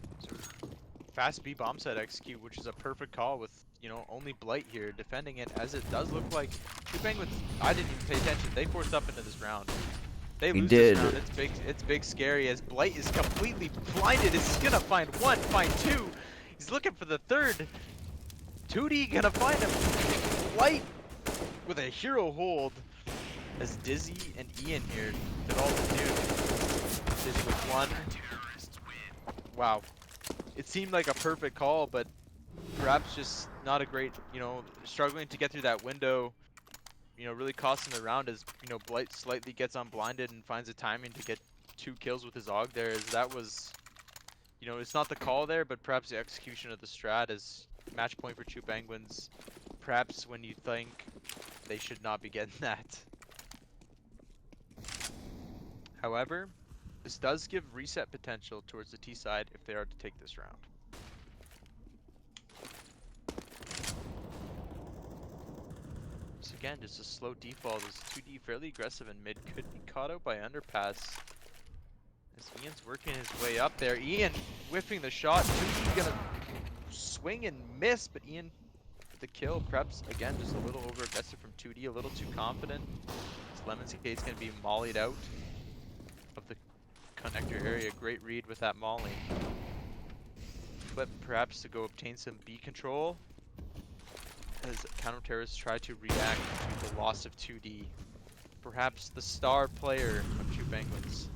Fast B bomb set execute, which is a perfect call with, you know, only Blight here defending it, as it does look like Choopaenguins, I didn't even pay attention, they forced up into this round. They lose this round, it's big scary, as Blight is completely blinded. Is he gonna find one, find two? He's looking for the third. 2D gonna find him. Blight with a hero hold, as Dizzy and Ian here did all the do. Dizzy with one. Wow. It seemed like a perfect call, but perhaps just not a great, you know, struggling to get through that window, you know, really costing the round, as, you know, Blight slightly gets unblinded and finds the timing to get 2 kills with his AUG there, as that was, you know, it's not the call there, but perhaps the execution of the strat is match point for Choopaenguins, perhaps when you think they should not be getting that. However, this does give reset potential towards the T side if they are to take this round. So again, just a slow default as 2D fairly aggressive in mid, could be caught out by underpass. As Ian's working his way up there, Ian whiffing the shot, 2D gonna swing and miss, but Ian with the kill, perhaps again just a little over aggressive from 2D, a little too confident. As Lemon's Gate's gonna be mollied out of the connector area. Great read with that molly. Flip perhaps to go obtain some B control, as counter-terrorists try to react to the loss of 2D. Perhaps the star player of Choopaenguins.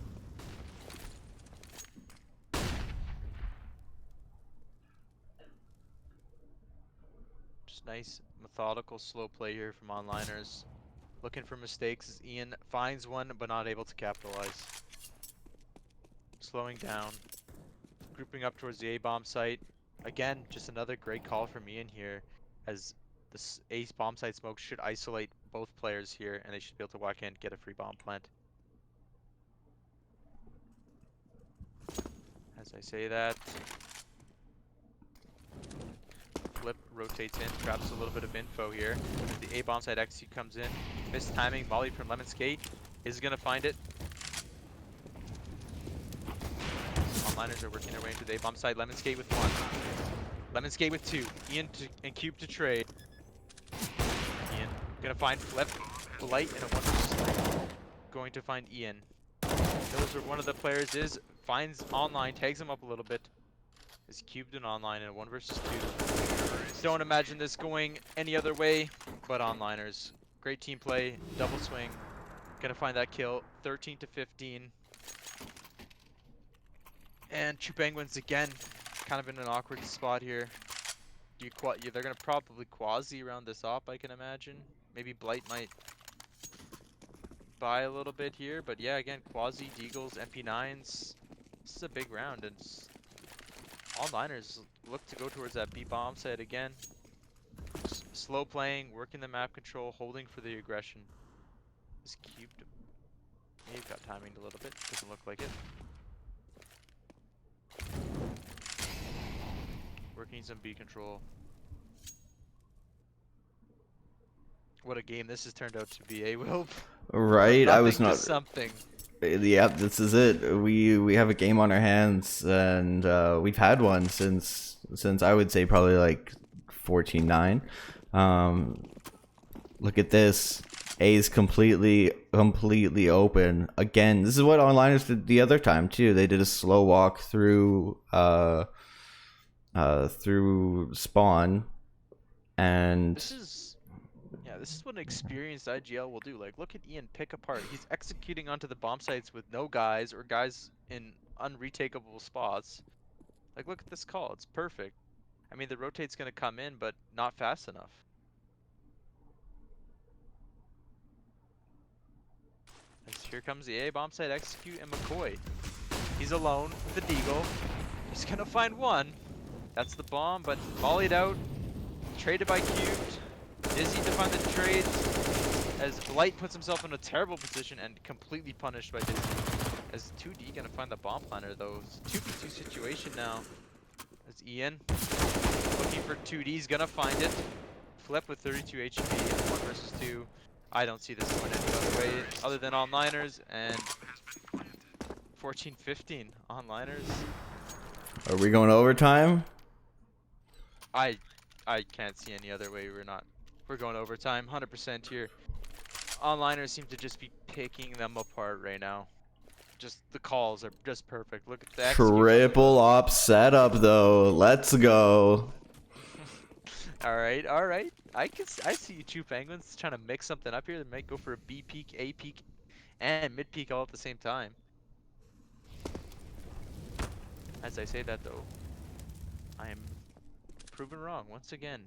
Just nice, methodical, slow play here from onliners. Looking for mistakes as Ian finds one, but not able to capitalize. Slowing down. Grouping up towards the A-bomb site. Again, just another great call from Ian here, as this ace bomb site smoke should isolate both players here, and they should be able to walk in and get a free bomb plant. As I say that, Flip rotates in, traps a little bit of info here. As the A bomb site execute comes in, missed timing, volley from Lemon Skate is gonna find it. Onliners are working their way into the A bomb site. Lemon Skate with 1. Lemon Skate with 2. Ian and Cube to trade. Ian gonna find Flip, Blight, and a 1 versus 3. Going to find Ian. Those are one of the players is finds online, tags him up a little bit. Is cubed in online in a 1 versus 2. Don't imagine this going any other way, but onliners. Great team play, double swing. Gonna find that kill, 13-15. And Choopaenguins again, kind of in an awkward spot here. They're gonna probably quasi around this op, I can imagine. Maybe Blight might buy a little bit here, but yeah, again, quasi, Deagles, MP9s. This is a big round, and onliners look to go towards that B bomb site again. Slow playing, working the map control, holding for the aggression. This cubed. Maybe got timing a little bit, doesn't look like it. Working some B control. What a game this has turned out to be, eh, Will? right, I was Nothing to not. something. Yeah, this is it. We have a game on our hands, and we've had one since I would say probably like 14-9. Look at this. A is completely open. Again, this is what onliners did the other time too. They did a slow walk through through spawn, and This is what an experienced IGL will do. Like, look at Ian pick apart. He's executing onto the bomb sites with no guys or guys in unretakeable spots. Like, look at this call. It's perfect. I mean, the rotate's gonna come in, but not fast enough. As here comes the A bomb site execute, and McCoy. He's alone with the Deagle. He's gonna find one. That's the bomb, but volleyed out. Traded by Cubed. Dizzy to find the trades. as Blight puts himself in a terrible position and completely punished by Disney. As 2D gonna find the bomb planter though. It's a 2v2 situation now. As Ian looking for 2D's gonna find it. Flip with 32 HP and 1 versus 2. I don't see this going any other way other than onliners, and 14-15 onliners. Are we going overtime? I can't see any other way. We're going overtime 100% here. Onliners seem to just be picking them apart right now. Just the calls are just perfect. Look at the execution. Triple op setup though. Let's go. All right. I see you Choopaenguins trying to mix something up here. They might go for a B peak, A peak, and mid peak all at the same time. As I say that though, I am proven wrong once again.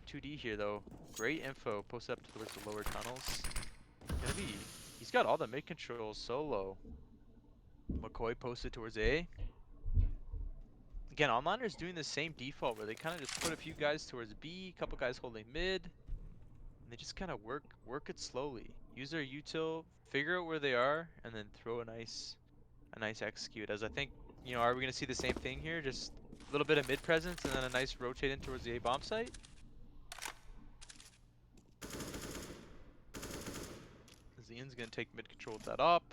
2D here though. Great info. Post up towards the lower tunnels. He's got all the mid controls solo. McCoy posted towards A. Again, onliner's doing the same default where they kind of just put a few guys towards B, a couple guys holding mid, and they just kind of work it slowly. Use their util, figure out where they are, and then throw a nice execute. As I think, you know, are we gonna see the same thing here? Just a little bit of mid presence and then a nice rotate in towards the A bomb site. Ian's gonna take mid control with that up.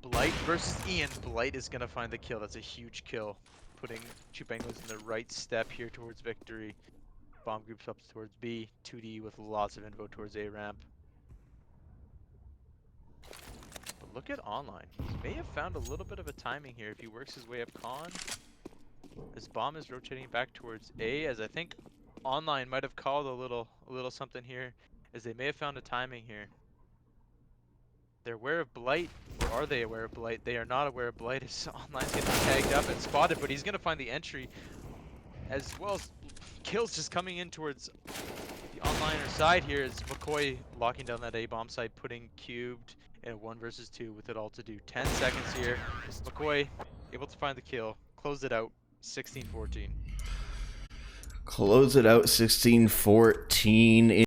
Blight versus Ian. Blight is gonna find the kill. That's a huge kill, putting Choopaenguins in the right step here towards victory. Bomb groups up towards B. 2D with lots of info towards A ramp. But look at online. He may have found a little bit of a timing here if he works his way up con. This bomb is rotating back towards A, as I think online might have called a little something here, as they may have found a timing here. They're aware of Blight, or are they aware of Blight? They are not aware of Blight, as online's getting tagged up and spotted, but he's gonna find the entry, as well as kills just coming in towards the onliner side here, as McCoy locking down that A bomb site, putting cubed in a 1 versus 2 with it all to do. 10 seconds here. McCoy able to find the kill, close it out, 16-14. Close it out 16-14.